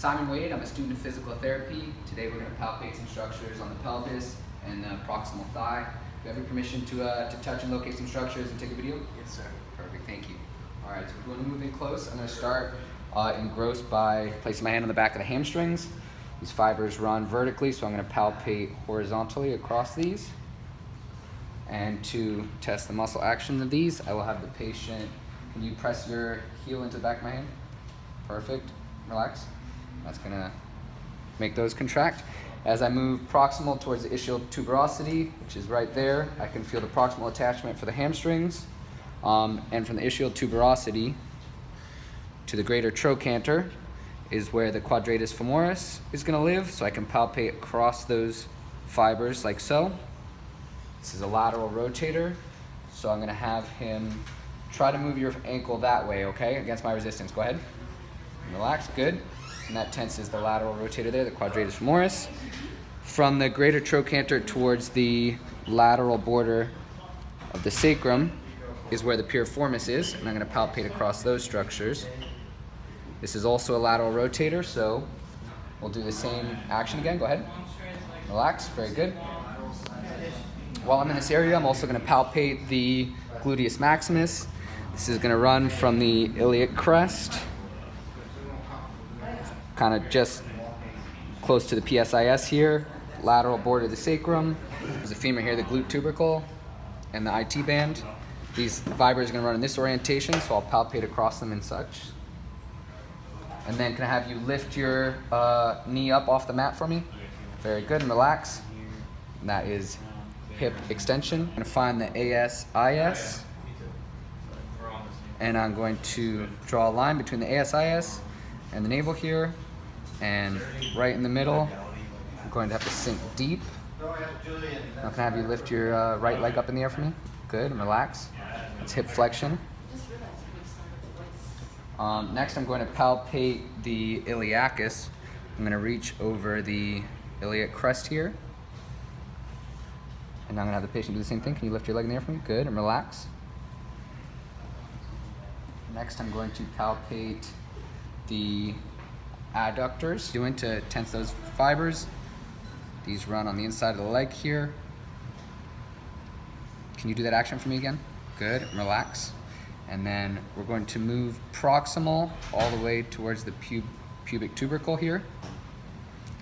Simon Wade, I'm a student of physical therapy. Today we're going to palpate some structures on the pelvis and the proximal thigh. Do you have your permission to touch and locate some structures and take a video? Yes, sir. Perfect, thank you. All right, so if you want to move in close, I'm going to start in gross by placing my hand on the back of the hamstrings. These fibers run vertically, so I'm going to palpate horizontally across these. And to test the muscle action of these, I will have the patient, can you press your heel into the back of my hand? Perfect, relax. That's going to make those contract. As I move proximal towards the ischial tuberosity, which is right there, I can feel the proximal attachment for the hamstrings. And from the ischial tuberosity to the greater trochanter is where the Quadratus Femoris is going to live, so I can palpate across those fibers like so. This is a lateral rotator, so I'm going to have him try to move your ankle that way, okay, against my resistance. Go ahead. Relax, good. And that tenses the lateral rotator there, the Quadratus Femoris. From the greater trochanter towards the lateral border of the sacrum is where the Piriformis is, and I'm going to palpate across those structures. This is also a lateral rotator, so we'll do the same action again. Go ahead. Relax, very good. While I'm in this area, I'm also going to palpate the Gluteus Maximus. This is going to run from the iliac crest, kind of just close to the PSIS here, lateral border of the sacrum. There's a femur here, the glute tubercle, and the IT band. These fibers are going to run in this orientation, so I'll palpate across them and such. And then can I have you lift your knee up off the mat for me? Very good, and relax. And that is hip extension. I'm going to find the ASIS, and I'm going to draw a line between the ASIS and the navel here, and right in the middle, I'm going to have to sink deep. Now can I have you lift your right leg up in the air for me? Good, and relax. That's hip flexion. Next I'm going to palpate the Iliacus. I'm going to reach over the iliac crest here. And I'm going to have the patient do the same thing. Can you lift your leg in the air for me? Good, and relax. Next I'm going to palpate the adductors, doing to tense those fibers. These run on the inside of the leg here. Can you do that action for me again? Good, and relax. And then we're going to move proximal all the way towards the pubic tubercle here.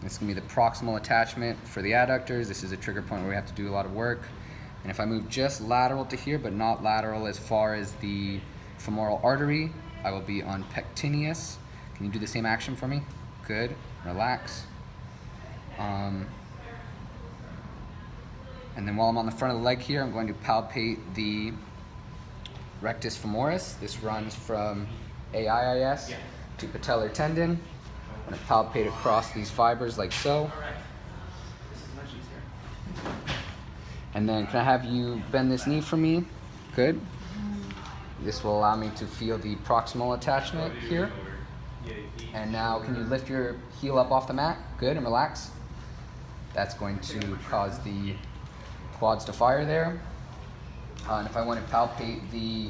This is going to be the proximal attachment for the adductors. This is a trigger point where we have to do a lot of work. And if I move just lateral to here, but not lateral as far as the femoral artery, I will be on Pectineus. Can you do the same action for me? Good, relax. And then while I'm on the front of the leg here, I'm going to palpate the Rectus Femoris. This runs from AIIS to patellar tendon. I'm going to palpate across these fibers like so. And then can I have you bend this knee for me? Good. This will allow me to feel the proximal attachment here. And now can you lift your heel up off the mat? Good, and relax. That's going to cause the quads to fire there. And if I want to palpate the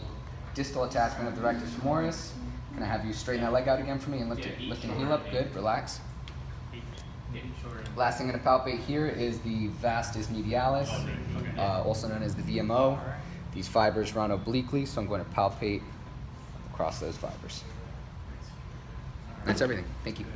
distal attachment of the Rectus Femoris, can I have you straighten that leg out again for me and lift your heel up? Good, relax. Last thing I'm going to palpate here is the Vastus Medialis, also known as the VMO. These fibers run obliquely, so I'm going to palpate across those fibers. That's everything. Thank you.